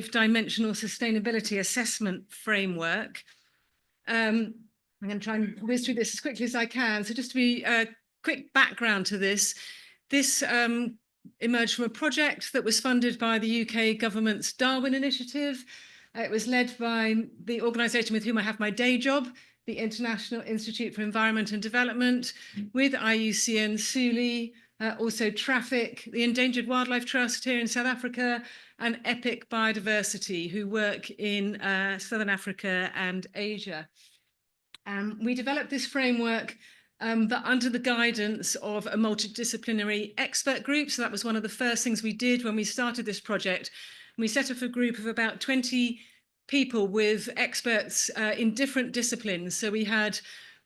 five-dimensional sustainability assessment framework. I'm going to try and whiz through this as quickly as I can. So just to be a quick background to this, emerged from a project that was funded by the UK government's Darwin Initiative. It was led by the organisation with whom I have my day job, the International Institute for Environment and Development, with IUCN, SULI, also Traffic, the Endangered Wildlife Trust here in South Africa, and Epic Biodiversity, who work in Southern Africa and Asia. We developed this framework but under the guidance of a multidisciplinary expert group. So that was one of the first things we did when we started this project. We set up a group of about 20 people with experts in different disciplines. So we had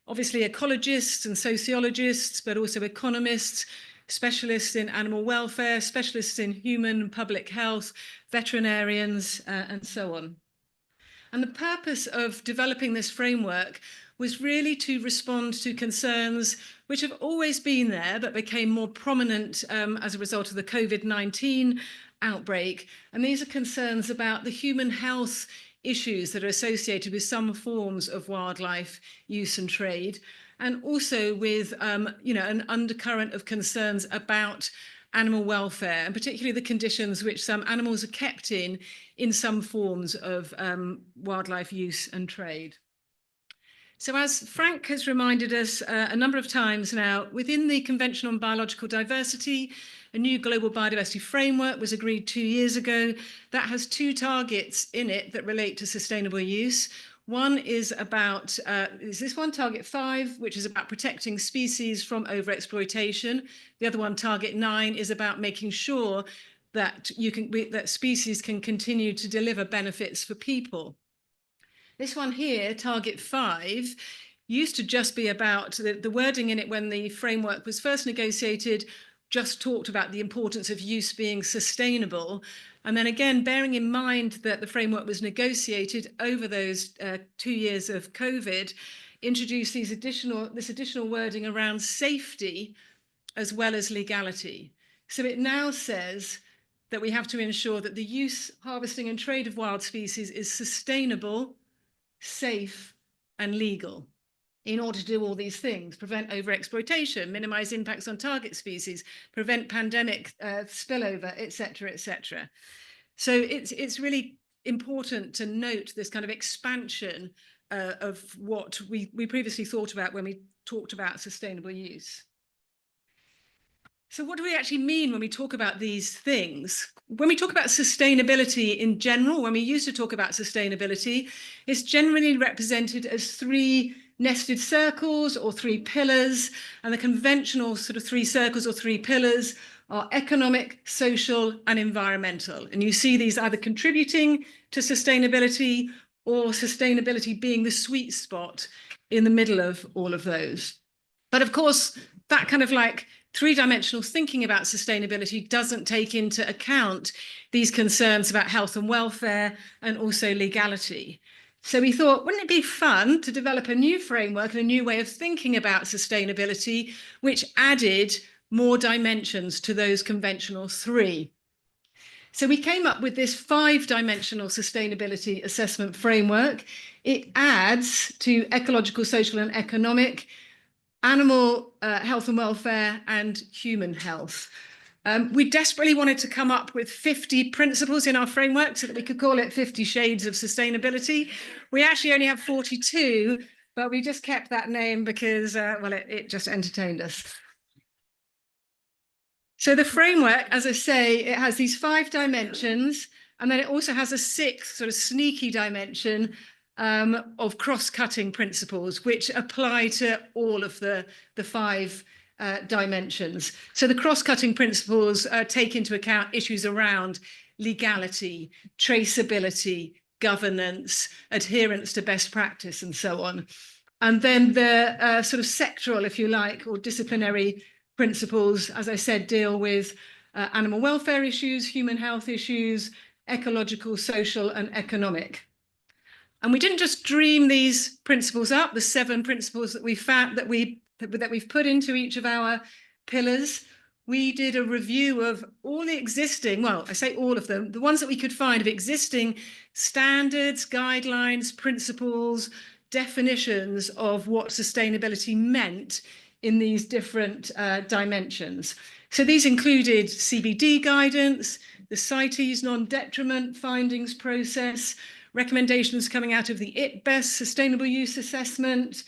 obviously ecologists and sociologists, but also economists, specialists in animal welfare, specialists in human and public health, veterinarians, and so on. And the purpose of developing this framework was really to respond to concerns which have always been there, but became more prominent as a result of the COVID-19 outbreak. And these are concerns about the human health issues that are associated with some forms of wildlife use and trade, and also with an undercurrent of concerns about animal welfare, and particularly the conditions which some animals are kept in some forms of wildlife use and trade. So as Frank has reminded us a number of times now, within the Convention on Biological Diversity, a new global biodiversity framework was agreed 2 years ago that has two targets in it that relate to sustainable use. One is about, is this one, target 5, which is about protecting species from overexploitation. The other one, target 9, is about making sure that that species can continue to deliver benefits for people. This one here, target 5, used to just be about the wording in it when the framework was first negotiated, just talked about the importance of use being sustainable. And then again, bearing in mind that the framework was negotiated over those 2 years of COVID, introduced this additional wording around safety as well as legality. So it now says that we have to ensure that the use, harvesting and trade of wild species is sustainable, safe and legal in order to do all these things: prevent overexploitation, minimize impacts on target species, prevent pandemic spillover, etc., etc. So it's really important to note this kind of expansion of what we previously thought about when we talked about sustainable use. So what do we actually mean when we talk about these things? When we talk about sustainability in general, when we used to talk about sustainability, it's generally represented as 3 nested circles or 3 pillars. And the conventional sort of 3 circles or 3 pillars are economic, social, and environmental. And you see these either contributing to sustainability or sustainability being the sweet spot in the middle of all of those. But of course, that kind of like 3-dimensional thinking about sustainability doesn't take into account these concerns about health and welfare and also legality. So we thought, wouldn't it be fun to develop a new framework and a new way of thinking about sustainability, which added more dimensions to those conventional 3? So we came up with this 5-dimensional sustainability assessment framework. It adds to ecological, social and economic, animal health and welfare, and human health. We desperately wanted to come up with 50 principles in our framework so that we could call it 50 Shades of Sustainability. We actually only have 42, but we just kept that name because, well, it just entertained us. So the framework, as I say, it has these 5 dimensions, and then it also has a 6th sort of sneaky dimension of cross-cutting principles, which apply to all of the 5 dimensions. So the cross-cutting principles take into account issues around legality, traceability, governance, adherence to best practice, and so on. And then the sort of sectoral, if you like, or disciplinary principles, as I said, deal with animal welfare issues, human health issues, ecological, social, and economic. And we didn't just dream these principles up, the 7 principles that we found that we've put into each of our pillars. we did a review of all the existing, well, I say all of them, the ones that we could find of existing standards, guidelines, principles, definitions of what sustainability meant in these different dimensions. So these included CBD guidance, the CITES non-detriment findings process, recommendations coming out of the ITBEST sustainable use assessment,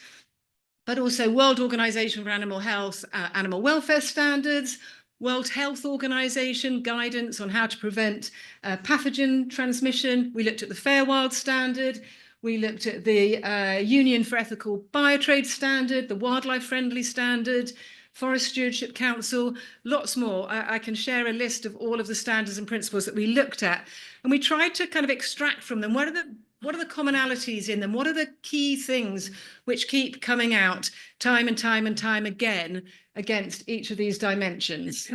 but also World Organization for Animal Health, animal welfare standards, World Health Organization guidance on how to prevent pathogen transmission. We looked at the Fair Wild Standard. We looked at the Union for Ethical Biotrade Standard, the Wildlife Friendly Standard, Forest Stewardship Council, lots more. I can share a list of all of the standards and principles that we looked at. And we tried to kind of extract from them what are the commonalities in them? What are the key things which keep coming out time and time and time again against each of these dimensions?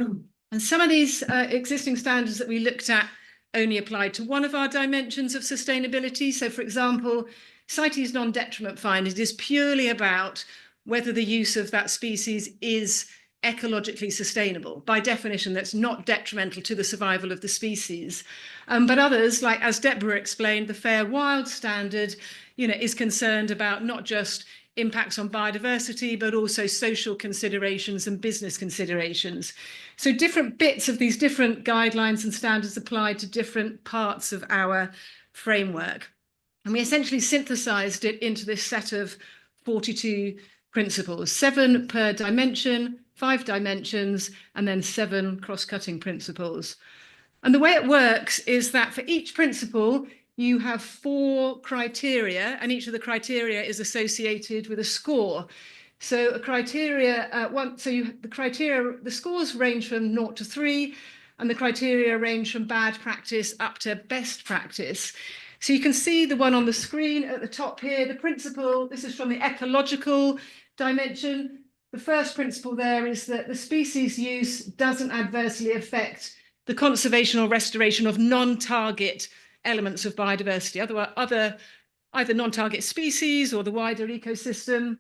And some of these existing standards that we looked at only applied to one of our dimensions of sustainability. So, for example, CITES non-detriment findings is purely about whether the use of that species is ecologically sustainable. By definition, that's not detrimental to the survival of the species. But others, like as Deborah explained, the Fair Wild Standard, is concerned about not just impacts on biodiversity, but also social considerations and business considerations. So different bits of these different guidelines and standards apply to different parts of our framework. And we essentially synthesized it into this set of 42 principles, 7 per dimension, 5 dimensions, and then 7 cross-cutting principles. And the way it works is that for each principle, you have 4 criteria, and each of the criteria is associated with a score. So a criteria, the scores range from 0 to 3, and the criteria range from bad practice up to best practice. So you can see the one on the screen at the top here, the principle, this is from the ecological dimension. The first principle there is that the species use doesn't adversely affect the conservation or restoration of non-target elements of biodiversity, either non-target species or the wider ecosystem.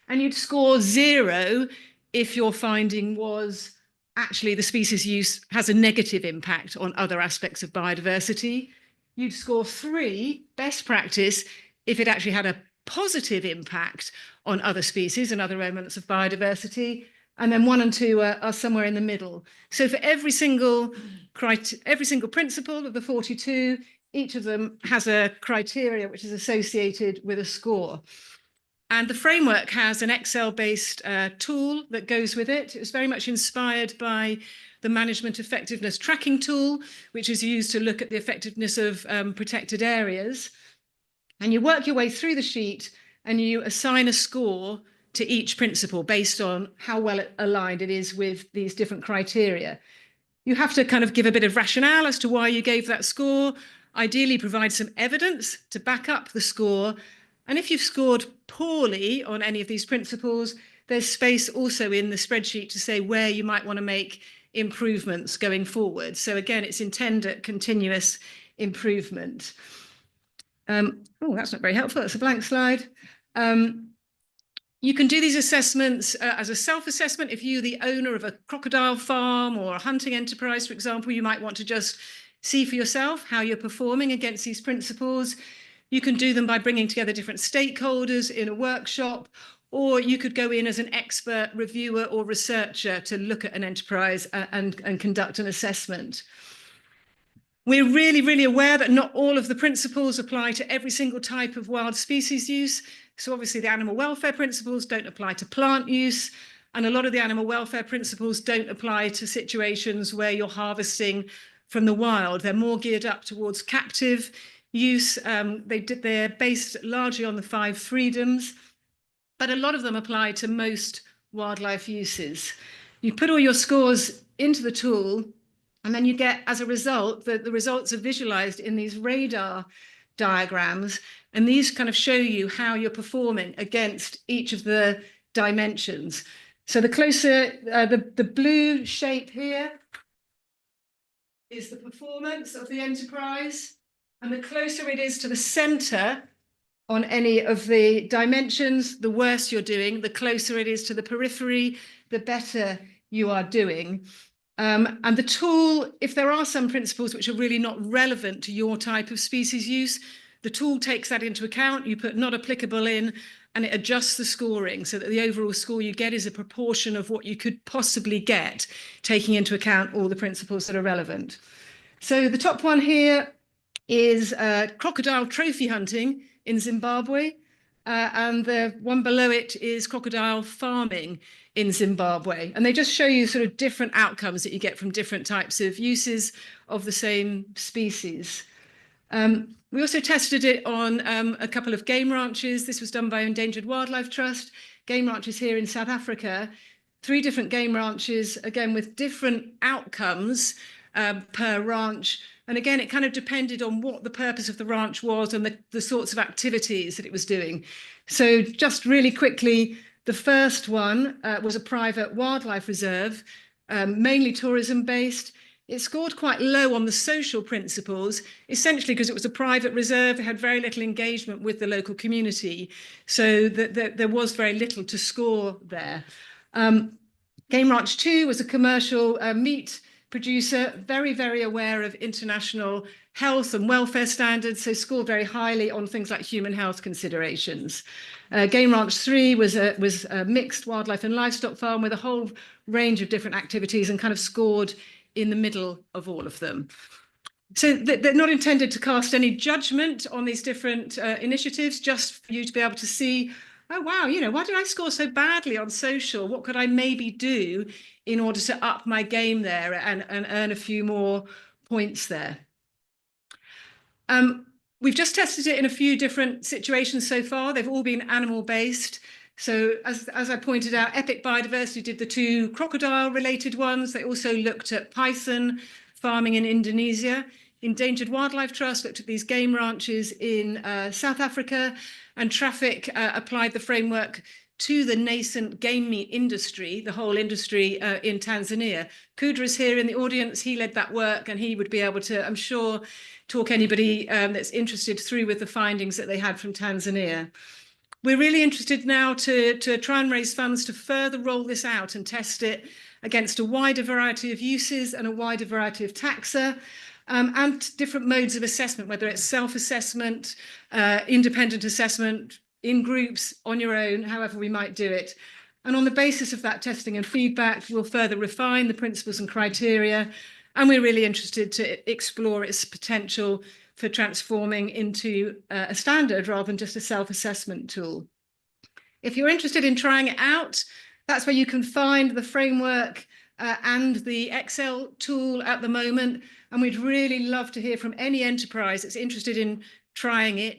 And you'd score 0 if your finding was actually the species use has a negative impact on other aspects of biodiversity. You'd score 3, best practice, if it actually had a positive impact on other species and other elements of biodiversity. And then 1 and 2 are somewhere in the middle. So for every single principle of the 42, each of them has a criteria which is associated with a score. And the framework has an Excel-based tool that goes with it. It was very much inspired by the management effectiveness tracking tool, which is used to look at the effectiveness of protected areas. And you work your way through the sheet and you assign a score to each principle based on how well aligned it is with these different criteria. You have to kind of give a bit of rationale as to why you gave that score, ideally provide some evidence to back up the score. And if you've scored poorly on any of these principles, there's space also in the spreadsheet to say where you might want to make improvements going forward. So again, it's intended at continuous improvement. Oh, that's not very helpful. That's a blank slide. You can do these assessments as a self-assessment. If you're the owner of a crocodile farm or a hunting enterprise, for example, you might want to just see for yourself how you're performing against these principles. You can do them by bringing together different stakeholders in a workshop, or you could go in as an expert reviewer or researcher to look at an enterprise and conduct an assessment. We're really, really aware that not all of the principles apply to every single type of wild species use. So obviously the animal welfare principles don't apply to plant use. And a lot of the animal welfare principles don't apply to situations where you're harvesting from the wild. They're more geared up towards captive use. They're based largely on the 5 freedoms, but a lot of them apply to most wildlife uses. You put all your scores into the tool, and then you get, as a result, the results are visualized in these radar diagrams. And these kind of show you how you're performing against each of the dimensions. So the closer, the blue shape here is the performance of the enterprise. And the closer it is to the center on any of the dimensions, the worse you're doing. The closer it is to the periphery, the better you are doing. And the tool, if there are some principles which are really not relevant to your type of species use, the tool takes that into account. You put not applicable in, and it adjusts the scoring so that the overall score you get is a proportion of what you could possibly get, taking into account all the principles that are relevant. So the top one here is crocodile trophy hunting in Zimbabwe. And the one below it is crocodile farming in Zimbabwe. And they just show you sort of different outcomes that you get from different types of uses of the same species. We also tested it on a couple of game ranches. This was done by Endangered Wildlife Trust. Game ranches here in South Africa, 3 different game ranches, again, with different outcomes per ranch. And again, it kind of depended on what the purpose of the ranch was and the sorts of activities that it was doing. So just really quickly, the first one was a private wildlife reserve, mainly tourism based. It scored quite low on the social principles, essentially because it was a private reserve. It had very little engagement with the local community. So there was very little to score there. Game Ranch 2 was a commercial meat producer, very, very aware of international health and welfare standards, so scored very highly on things like human health considerations. Game Ranch 3 was a mixed wildlife and livestock farm with a whole range of different activities and kind of scored in the middle of all of them. So they're not intended to cast any judgment on these different initiatives, just for you to be able to see, oh, wow, why did I score so badly on social? What could I maybe do in order to up my game there and earn a few more points there? We've just tested it in a few different situations so far. They've all been animal-based. So as I pointed out, Epic Biodiversity did the 2 crocodile-related ones. They also looked at python farming in Indonesia. Endangered Wildlife Trust looked at these game ranches in South Africa, and Traffic applied the framework to the nascent game meat industry, the whole industry in Tanzania. Kudra is here in the audience. He led that work, and he would be able to, I'm sure, talk anybody that's interested through with the findings that they had from Tanzania. We're really interested now to try and raise funds to further roll this out and test it against a wider variety of uses and a wider variety of taxa, and different modes of assessment, whether it's self-assessment, independent assessment, in groups, on your own, however we might do it. And on the basis of that testing and feedback, we'll further refine the principles and criteria. And we're really interested to explore its potential for transforming into a standard rather than just a self-assessment tool. If you're interested in trying it out, that's where you can find the framework and the Excel tool at the moment. And we'd really love to hear from any enterprise that's interested in trying it.